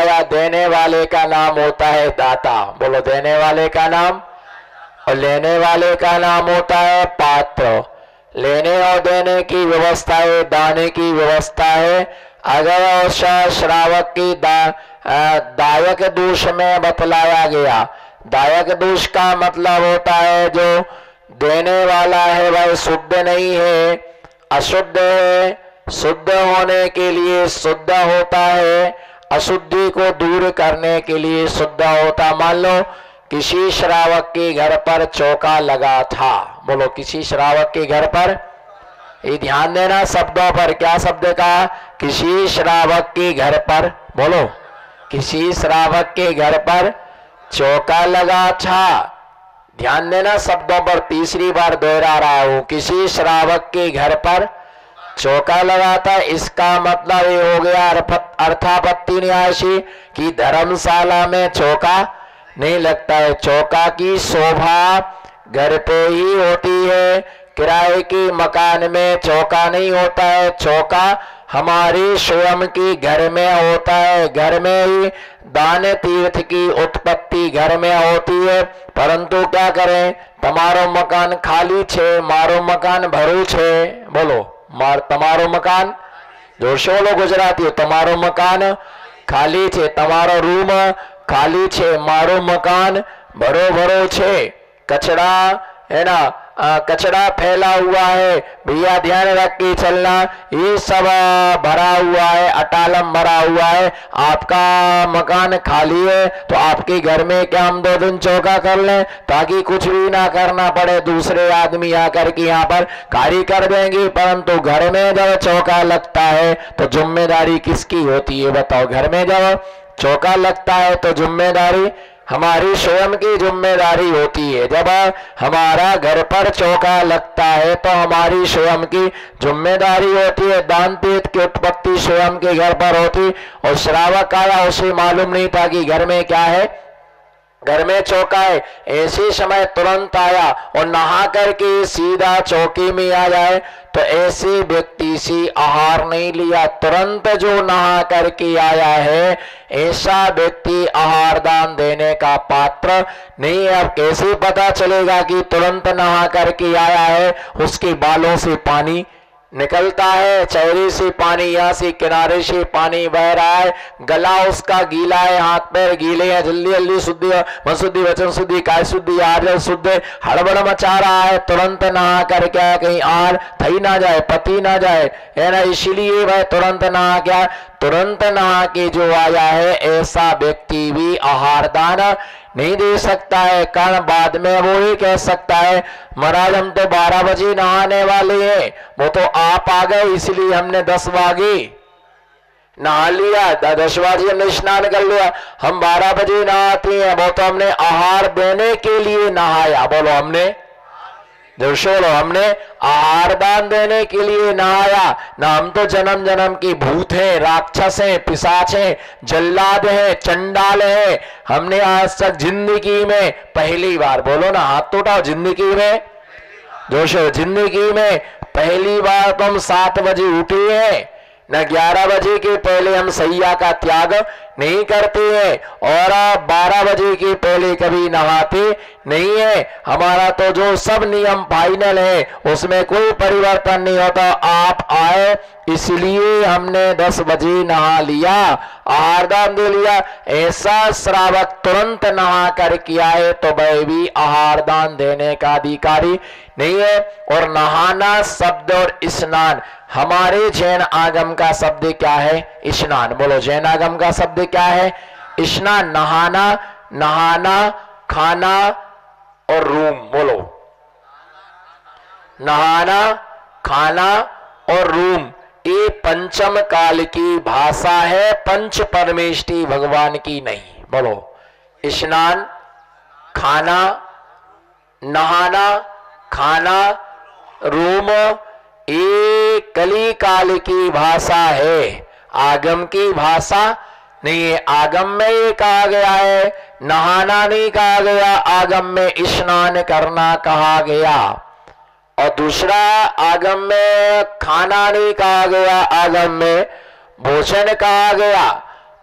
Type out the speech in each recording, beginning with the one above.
बताया देने वाले का नाम होता है दाता। बोलो, देने वाले का नाम और लेने वाले का नाम होता है पात्र। लेने और देने की व्यवस्था है, दाने की व्यवस्था है। अगर श्रावक की दायक दोष में बतलाया गया। दायक दोष का मतलब होता है जो देने वाला है वह शुद्ध नहीं है, अशुद्ध है। शुद्ध होने के लिए शुद्ध होता है, अशुद्धि को दूर करने के लिए शुद्ध होता। मान लो किसी श्रावक के घर पर चौका लगा था। बोलो, किसी श्रावक के घर पर, ये ध्यान देना शब्दों पर, क्या शब्द कहा? किसी श्रावक के घर पर। बोलो, किसी श्रावक के घर पर चौका लगा था। ध्यान देना शब्दों पर, तीसरी बार दोहरा रहा हूं। किसी श्रावक के घर पर चौका लगा था, इसका मतलब ये हो गया अर्थापत्ति न्यासी कि धर्मशाला में चौका नहीं लगता है। चौका की शोभा घर पे ही होती है, किराए के मकान में चौका नहीं होता है। चौका हमारे स्वयं के घर में होता है। घर में ही दान तीर्थ की उत्पत्ति घर में होती है। परंतु क्या करें, तमारो मकान खाली छे, मारो मकान भरू छे। बोलो, તમારો મકાન, જોરશે બોલો ગુજરાતીઓ, તમારો મકાન ખાલી છે, તમારો રૂમ ખાલી છે, મારો મકાન ભરો ભરો છે। कचरा है ना, कचरा फैला हुआ है, भैया ध्यान रख के चलना। ये सब भरा हुआ है, अटालम भरा हुआ है। आपका मकान खाली है तो आपके घर में क्या हम 2 दिन चौका कर लें ताकि कुछ भी ना करना पड़े, दूसरे आदमी आकर के यहाँ पर कार्य कर देंगे। परंतु घर में जब चौका लगता है तो जिम्मेदारी किसकी होती है? बताओ। घर में जब चौका लगता है तो जिम्मेदारी हमारी स्वयं की जिम्मेदारी होती है। जब हमारा घर पर चौका लगता है तो हमारी स्वयं की जिम्मेदारी होती है। दान तीर्थ की उत्पत्ति स्वयं के घर पर होती। और श्रावक आया, उसे मालूम नहीं था कि घर में क्या है, घर में चौका है। ऐसे समय तुरंत आया और नहा करके सीधा चौकी में आ जाए तो ऐसे व्यक्ति से आहार नहीं लिया। तुरंत जो नहा करके आया है ऐसा व्यक्ति आहार दान देने का पात्र नहीं है। अब कैसे पता चलेगा कि तुरंत नहा करके आया है? उसके बालों से पानी निकलता है, चेहरे से पानी, यहाँ से किनारे से पानी बह रहा है, गला उसका गीला है, हाथ पैर गीले हैं, जल्दी जल्दी शुद्धि, मन शुद्धि, वचन शुद्धि, काय शुद्धि, आर्य शुद्ध, हड़बड़ मचा रहा है। तुरंत नहा कर क्या कहीं आर थई ना जाए, पति ना जाए, है ना, इसीलिए वह तुरंत नहा क्या, तुरंत नहा के जो आया है ऐसा व्यक्ति भी आहार दान नहीं दे सकता है। कारण बाद में वो ही कह सकता है महाराज हम तो 12 बजे नहाने वाले हैं, वो तो आप आ गए इसलिए हमने 10 बजे नहा लिया, 10 बजे हमने स्नान कर लिया। हम 12 बजे नहाते हैं, वो तो हमने आहार देने के लिए नहाया। बोलो, हमने बोलो, हमने आहार दान देने के लिए नहाया ना। हम तो जन्म जन्म की भूत है, राक्षस है, पिशाच है, जल्लाद है, चंडाल है। हमने आज तक जिंदगी में पहली बार, बोलो ना, हाथ तो उठाओ, जिंदगी में जोशो, जिंदगी में पहली बार तो हम 7 बजे उठे हैं न, 11 बजे के पहले हम सैया का त्याग नहीं करते हैं और 12 बजे के पहले कभी नहाते नहीं है। हमारा तो जो सब नियम फाइनल है उसमें कोई परिवर्तन नहीं होता। आप आए इसलिए हमने 10 बजे नहा लिया, आहार दान दे लिया। ऐसा श्रावक तुरंत नहा करके आए तो वह भी आहार दान देने का अधिकारी नहीं है। और नहाना शब्द और स्नान, हमारे जैन आगम का शब्द क्या है? स्नान। बोलो, जैन आगम का शब्द क्या है? स्नान। नहाना, नहाना, खाना और रूम। बोलो, नहाना, खाना और रूम, ये पंचम काल की भाषा है, पंच परमेष्टि भगवान की नहीं। बोलो, स्नान, खाना, नहाना, खाना, रूम, ये कली काल की भाषा है, आगम की भाषा नहीं है। आगम में ये कहा गया है, नहाना नहीं कहा गया, आगम में स्नान करना कहा गया। और दूसरा, आगम में खाना नहीं कहा गया, आगम में भोजन कहा गया।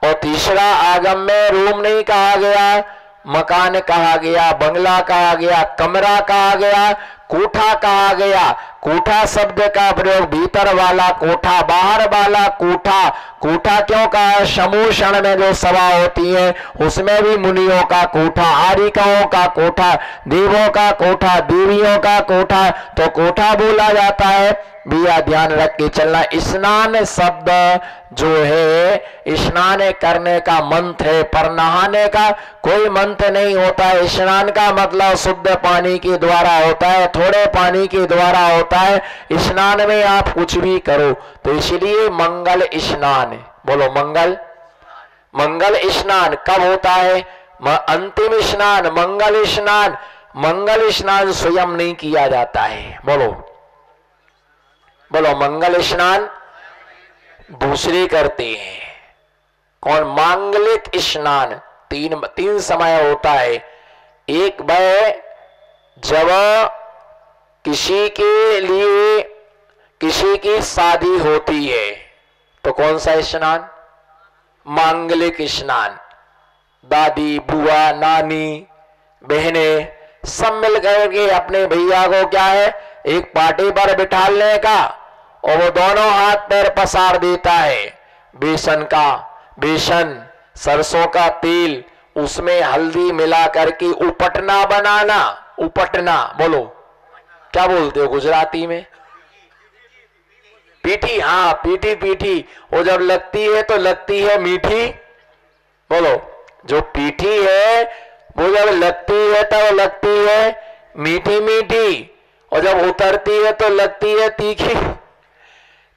और तीसरा आगम में रूम नहीं कहा गया, मकान कहा गया, बंगला कहा गया, कमरा कहा गया, कोठा कहा गया। कोठा शब्द का प्रयोग भीतर वाला कोठा, बाहर वाला कोठा। कोठा क्यों कहा? समूषण में जो सभा होती है उसमें भी मुनियों का कोठा, आरिकाओं का कोठा, देवों का कोठा, देवियों का कोठा, तो कोठा बोला जाता है। भैया ध्यान रख के चलना। स्नान शब्द जो है स्नान करने का मंत्र है, पर नहाने का कोई मंत्र नहीं होता है। स्नान का मतलब शुद्ध पानी के द्वारा होता है, थोड़े पानी के द्वारा होता है। स्नान में आप कुछ भी करो, तो इसलिए मंगल स्नान, बोलो मंगल। मंगल स्नान कब होता है? अंतिम स्नान मंगल स्नान। मंगल स्नान स्वयं नहीं किया जाता है, बोलो बोलो। मंगल स्नान दूसरे करते हैं। कौन? मांगलिक स्नान तीन समय होता है। एक वह जब किसी के लिए किसी की शादी होती है, तो कौन सा स्नान? मांगलिक स्नान। दादी, बुआ, नानी, बहने सब मिलकर के अपने भैया को क्या है, एक पार्टी पर बिठाने का, और वो दोनों हाथ पैर पसार देता है। बेसन, सरसों का तेल, उसमें हल्दी मिला करके उपटना बनाना। उपटना बोलो, क्या बोलते हो गुजराती में? पीठी। हाँ, पीठी। वो जब लगती है तो लगती है मीठी, बोलो। जो पीठी है वो जब लगती है तो लगती है मीठी, और जब उतरती है तो लगती है तीखी।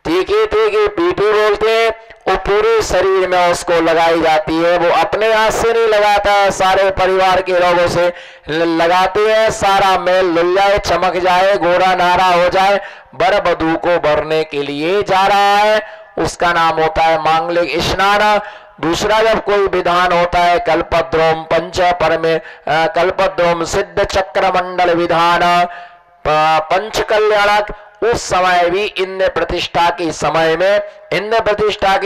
पीठी बोलते हैं। वो पूरे शरीर में उसको लगाई जाती है। वो अपने हाथ से नहीं लगाता है, सारे परिवार के लोगों से लगाते हैं। सारा मेल लुल जाए, चमक जाए, गोरा नारा हो जाए, वर वधू को भरने के लिए जा रहा है, उसका नाम होता है मांगलिक स्नान। दूसरा जब कोई विधान होता है, कल्पद्रोम पंच परमे, कल्पद्रोम सिद्ध चक्र मंडल विधान, पंच कल्याणक, उस समय भी इंद्र प्रतिष्ठा के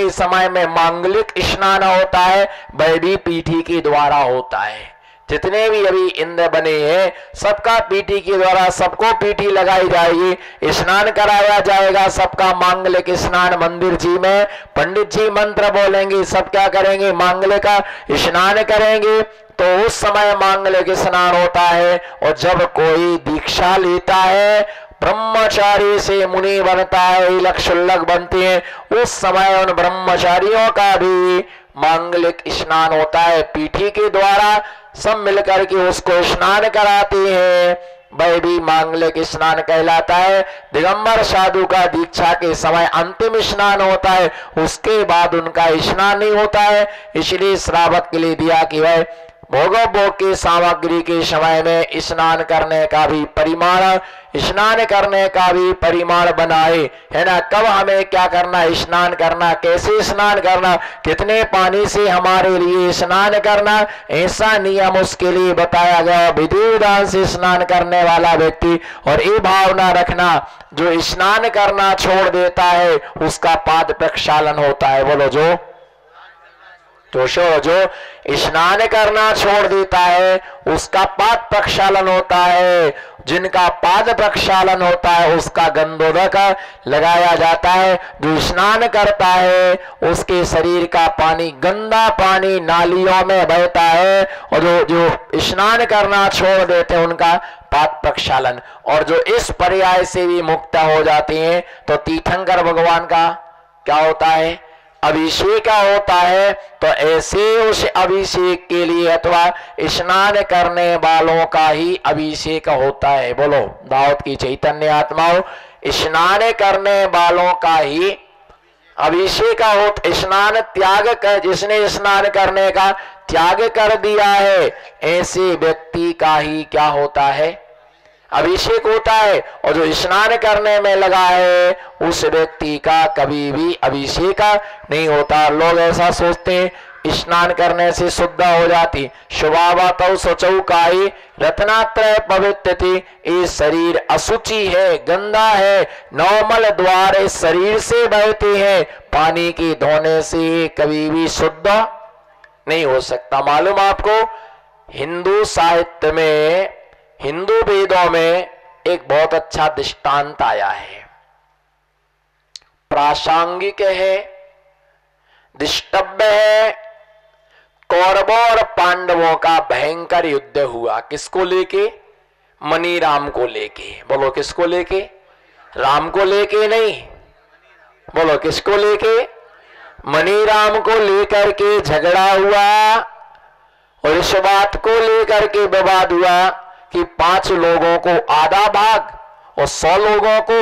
समय में मांगलिक स्नान होता है। वह भी पीठी के द्वारा होता है। जितने भी अभी इंद्र बने हैं सबका पीठी के द्वारा, सबको पीठी लगाई जाएगी, स्नान कराया जाएगा सबका। मांगलिक स्नान मंदिर जी में पंडित जी मंत्र बोलेंगे, सब क्या करेंगे? मांगलिक का स्नान करेंगे। तो उस समय मांगलिक स्नान होता है। और जब कोई दीक्षा लेता है, ब्रह्मचारी से मुनि बनता है, लक्षुल्लक बनते हैं, उस समय उन ब्रह्मचारियों का भी मांगलिक स्नान होता है। पीठी के द्वारा सब मिलकर के उसको स्नान कराते हैं, वह भी मांगलिक स्नान कहलाता है। दिगंबर साधु का दीक्षा के समय अंतिम स्नान होता है, उसके बाद उनका स्नान नहीं होता है। इसलिए श्रावक के लिए दिया कि वह भोग की सामग्री के समय में स्नान करने का भी परिमाण बनाए, है ना। कब हमें क्या करना? स्नान करना। कैसे स्नान करना? कितने पानी से हमारे लिए स्नान करना, ऐसा नियम उसके लिए बताया गया। विधि विधान से स्नान करने वाला व्यक्ति, और ये भावना रखना, जो स्नान करना छोड़ देता है उसका पाद प्रक्षालन होता है। बोलो, जो स्नान करना छोड़ देता है उसका पाद प्रक्षालन होता है। जिनका पाद प्रक्षालन होता है उसका गंधोदक लगाया जाता है। जो स्नान करता है उसके शरीर का पानी, गंदा पानी नालियों में बहता है, और जो स्नान करना छोड़ देते हैं उनका पाद प्रक्षालन। और जो इस पर्याय से भी मुक्त हो जाते हैं, तो तीर्थंकर भगवान का क्या होता है? अभिषेक होता है। तो ऐसे उस अभिषेक के लिए अथवा स्नान करने वालों का ही अभिषेक होता है। बोलो, दाऊद की चैतन्य आत्माओं, स्नान करने वालों का ही अभिषेक होता। स्नान त्याग कर, जिसने स्नान करने का त्याग कर दिया है, ऐसे व्यक्ति का ही क्या होता है? अभिषेक होता है। और जो स्नान करने में लगा है उस व्यक्ति का कभी भी अभिषेक नहीं होता। लोग ऐसा सोचते हैं स्नान करने से शुद्ध हो जाती। शुभावतौ शौचौ काई रत्नात्रय पवित्र थी। ये शरीर अशुचि है, गंदा है, नौमल द्वार शरीर से बहते हैं, पानी की धोने से कभी भी शुद्ध नहीं हो सकता। मालूम आपको, हिंदू साहित्य में, हिंदू वेदों में एक बहुत अच्छा दृष्टांत आया है, प्रासंगिक है, दृष्टव्य है। कौरवों और पांडवों का भयंकर युद्ध हुआ, किसको लेके? मनी राम को लेके। बोलो किसको लेके? राम को लेके नहीं, बोलो किसको लेके? मनी राम को लेकर के झगड़ा हुआ और इस बात को लेकर के विवाद हुआ कि 5 लोगों को आधा भाग और 100 लोगों को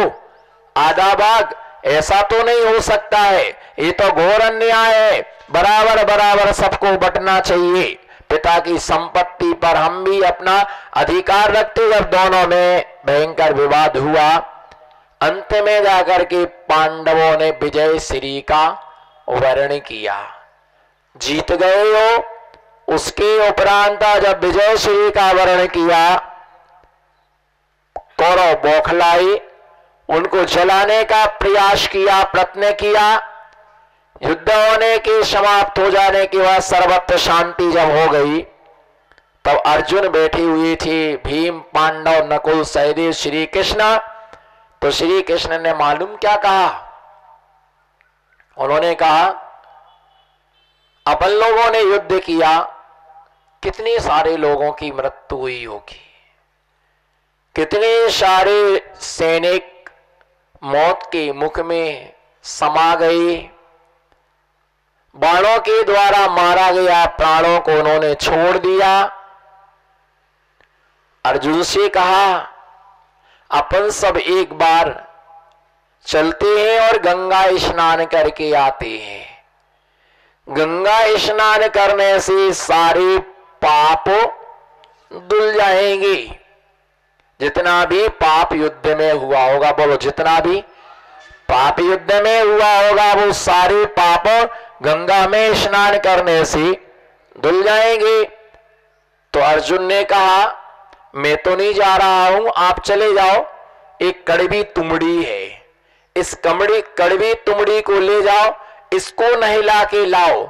आधा भाग। ऐसा तो नहीं हो सकता है, ये तो घोर अन्याय है। बराबर बराबर सबको बंटना चाहिए। पिता की संपत्ति पर हम भी अपना अधिकार रखते। जब दोनों में भयंकर विवाद हुआ, अंत में जाकर के पांडवों ने विजय श्री का वर्ण किया, जीत गए हो। उसके उपरांत जब विजय श्री का वर्ण किया, कौरव बौखलाए, उनको जलाने का प्रयास किया, प्रयत्न किया। युद्ध होने के समाप्त हो जाने के बाद सर्वत्र शांति जब हो गई, तब अर्जुन बैठी हुई थी, भीम, पांडव, नकुल, सहदेव, श्री कृष्ण। तो श्री कृष्ण ने मालूम क्या कहा? उन्होंने कहा, अपन लोगों ने युद्ध किया, कितने सारे लोगों की मृत्यु हुई होगी, कितने सारे सैनिक मौत के मुख में समा गए, बाणों के द्वारा मारा गया, प्राणों को उन्होंने छोड़ दिया। अर्जुन से कहा, अपन सब एक बार चलते हैं और गंगा स्नान करके आते हैं। गंगा स्नान करने से सारे पाप धुल जाएंगे। जितना भी पाप युद्ध में हुआ होगा, बोलो जितना भी पाप युद्ध में हुआ होगा, वो सारे पाप गंगा में स्नान करने से धुल जाएंगे। तो अर्जुन ने कहा, मैं तो नहीं जा रहा हूं, आप चले जाओ। एक कड़वी तुमड़ी है, इस कड़वी तुमड़ी को ले जाओ, इसको नहला के लाओ।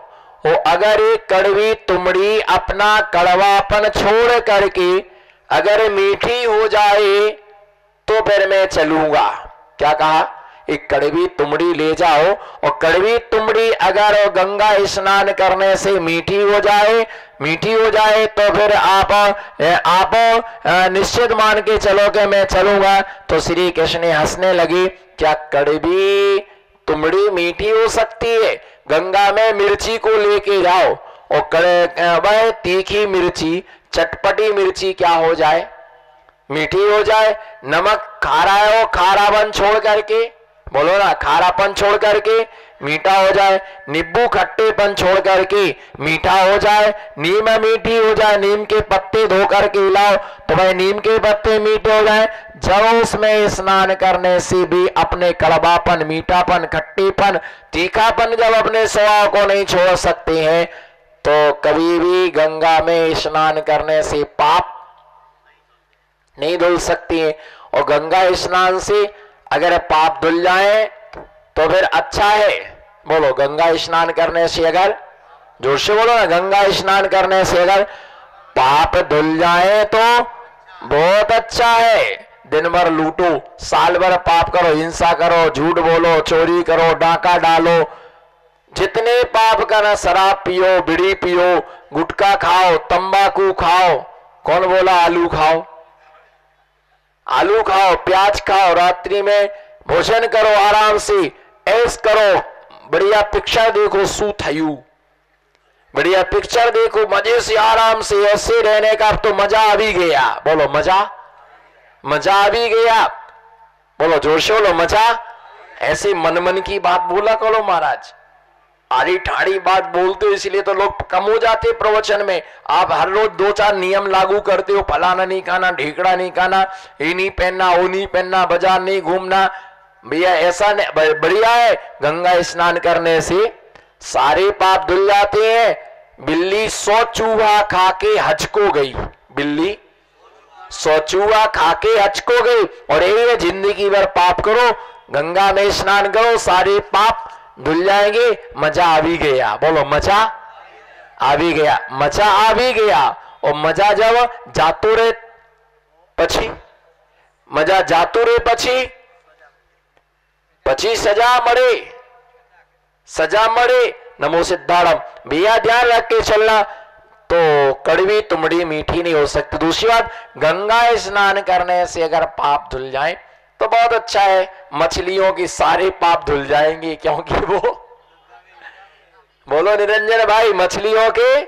वो अगर एक कड़वी तुमड़ी अपना कड़वापन छोड़ करके अगर मीठी हो जाए तो फिर मैं चलूंगा। क्या कहा? एक कड़वी तुमड़ी ले जाओ, और कड़वी तुमड़ी अगर गंगा स्नान करने से मीठी हो जाए तो फिर आप निश्चित मान के चलो कि मैं चलूंगा। तो श्री कृष्ण हंसने लगे, क्या कड़वी तुमड़ी मीठी हो सकती है? गंगा में मिर्ची को लेके जाओ और वह तीखी मिर्ची, चटपटी मिर्ची क्या हो जाए? मीठी हो जाए। नमक खारा है, वो खारापन छोड़ करके, बोलो ना, खारापन छोड़ करके मीठा हो जाए। नींबू खट्टेपन छोड़ करके मीठा हो जाए। नीम मीठी हो जाए, नीम के पत्ते धो करके लाओ तो भाई नीम के पत्ते मीठे हो जाए। जब उसमें स्नान करने से भी अपने कड़वापन, मीठापन, खट्टेपन, तीखापन जब अपने स्वभाव को नहीं छोड़ सकते हैं, तो कभी भी गंगा में स्नान करने से पाप नहीं धुल सकती है। और गंगा स्नान से अगर पाप धुल जाए तो फिर अच्छा है। बोलो, गंगा स्नान करने से अगर, जोर से बोलो ना, गंगा स्नान करने से अगर पाप धुल जाए तो बहुत अच्छा है। दिन भर लूटो, साल भर पाप करो, हिंसा करो, झूठ बोलो, चोरी करो, डाका डालो, जितने पाप करना, शराब पियो, बीड़ी पियो, गुटखा खाओ, तंबाकू खाओ, कौन बोला आलू खाओ? आलू खाओ, प्याज खाओ, रात्रि में भोजन करो, आराम से ऐश करो, बढ़िया पिक्चर देखो, सू थयू, बढ़िया पिक्चर देखो, मजे से आराम से ऐसे रहने का अब तो मजा आ भी गया। बोलो मजा आ भी गया। बोलो जोर से बोलो, मजा। ऐसे मन की बात बोला करो महाराज, आड़ी ठाड़ी बात बोलते हो इसलिए तो लोग कम हो जाते प्रवचन में। आप हर रोज 2-4 नियम लागू करते हो, फलाना नहीं खाना, ढेकड़ा नहीं खाना, ये नहीं पहनना, वो नहीं पहनना, बाजार नहीं घूमना। भैया ऐसा बढ़िया है, गंगा स्नान करने से सारे पाप धुल जाते हैं। बिल्ली 100 चूहा खा के हचको गई, बिल्ली 100 चूहा खा के हचको गई। और ये जिंदगी भर पाप करो, गंगा में स्नान करो, सारे पाप धुल जाएंगे। मजा आ भी गया, बोलो मजा आ भी गया, मजा आ भी गया। और मजा जब जातो रे પછી, मजा जातो रे પછી सजा मरे, सजा मरे। नमो सिद्धार्थम। भैया ध्यान रख के चलना, तो कड़वी तुमड़ी मीठी नहीं हो सकती। दूसरी बात, गंगा स्नान करने से अगर पाप धुल जाए तो बहुत अच्छा है। मछलियों की सारे पाप धुल जाएंगे, क्योंकि वो, बोलो निरंजन भाई, मछलियों के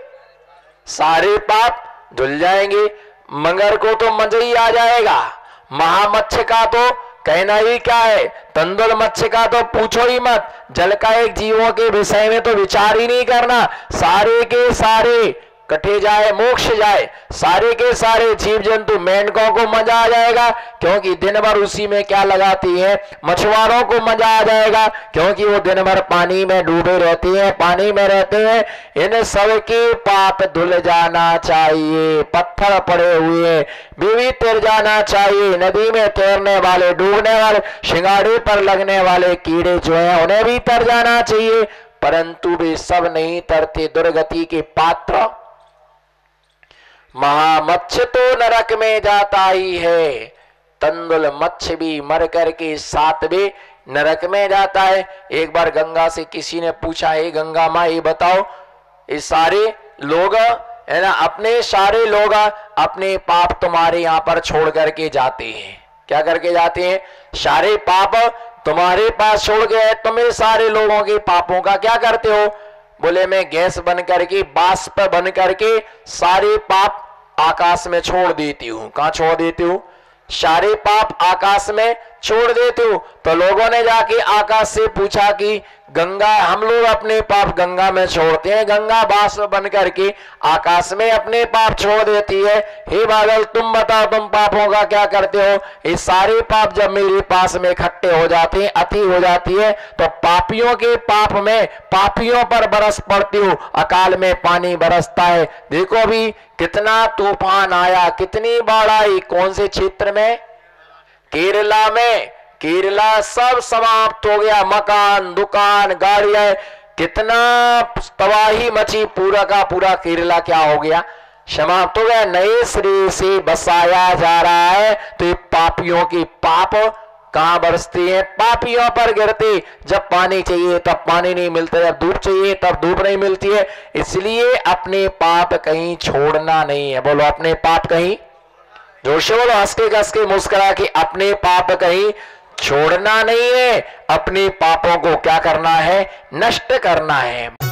सारे पाप धुल जाएंगे। मगर को तो मजा ही आ जाएगा। महामत्स्य का तो कहना ही क्या है, तंदुल मत्स्य का तो पूछो ही मत। जल का एक जीवों के विषय में तो विचार ही नहीं करना। सारे के सारे कटे जाए, मोक्ष जाए, सारे के सारे जीव जंतु, मेंढकों को मजा आ जाएगा, क्योंकि दिन भर उसी में क्या लगाती है। मछुआरों को मजा आ जाएगा, क्योंकि वो दिन भर पानी में डूबे रहते हैं, पानी में रहते हैं। इन सब के पाप धुल जाना चाहिए। पत्थर पड़े हुए भी तर जाना चाहिए। नदी में तैरने वाले, डूबने वाले, शिंगाड़े पर लगने वाले कीड़े जो है उन्हें भी तर जाना चाहिए, परंतु वे सब नहीं तरते। दुर्गति के पात्र महामत्स्य तो नरक में जाता ही है, तंदुल मत्स्य भी मर करके 7वें नरक में जाता है। एक बार गंगा से किसी ने पूछा, हे गंगा माँ ये बताओ, ये सारे लोग है ना, अपने सारे लोग अपने पाप तुम्हारे यहाँ पर छोड़ करके जाते हैं, क्या करके जाते हैं? सारे पाप तुम्हारे पास छोड़ गए, तुम्हें सारे लोगों के पापों का क्या करते हो? बोले मैं गैस बन करके, बाष्प बन करके सारे पाप आकाश में छोड़ देती हूँ। कहाँ छोड़ देती हूँ? सारे पाप आकाश में छोड़ देते हो। तो लोगों ने जाके आकाश से पूछा कि गंगा, हम लोग अपने पाप गंगा में छोड़ते हैं, गंगा बाष्प बन करके आकाश में अपने पाप छोड़ देती है। हे बादल तुम बताओ, तुम पापों का क्या करते हो? ये सारे पाप जब मेरे पास में इकट्ठे हो जाते हैं, अति हो जाती है, तो पापियों के पाप में पापियों पर बरस पड़ती हूँ। अकाल में पानी बरसता है। देखो अभी कितना तूफान आया, कितनी बाढ़ आई। कौन से क्षेत्र में? केरला में। केरला सब समाप्त हो गया, मकान, दुकान, गाड़ियां, कितना तबाही मची। पूरा का पूरा केरला क्या हो गया? समाप्त हो गया। नए सिरे से बसाया जा रहा है। तो ये पापियों की पाप कहां बरसती है? पापियों पर गिरती। जब पानी चाहिए तब पानी नहीं मिलता, जब धूप चाहिए तब धूप नहीं मिलती है। इसलिए अपने पाप कहीं छोड़ना नहीं है। बोलो अपने पाप कहीं, जोर से बोलो, हंस के कस के मुस्कुरा के, अपने पाप कहीं छोड़ना नहीं है। अपने पापों को क्या करना है? नष्ट करना है।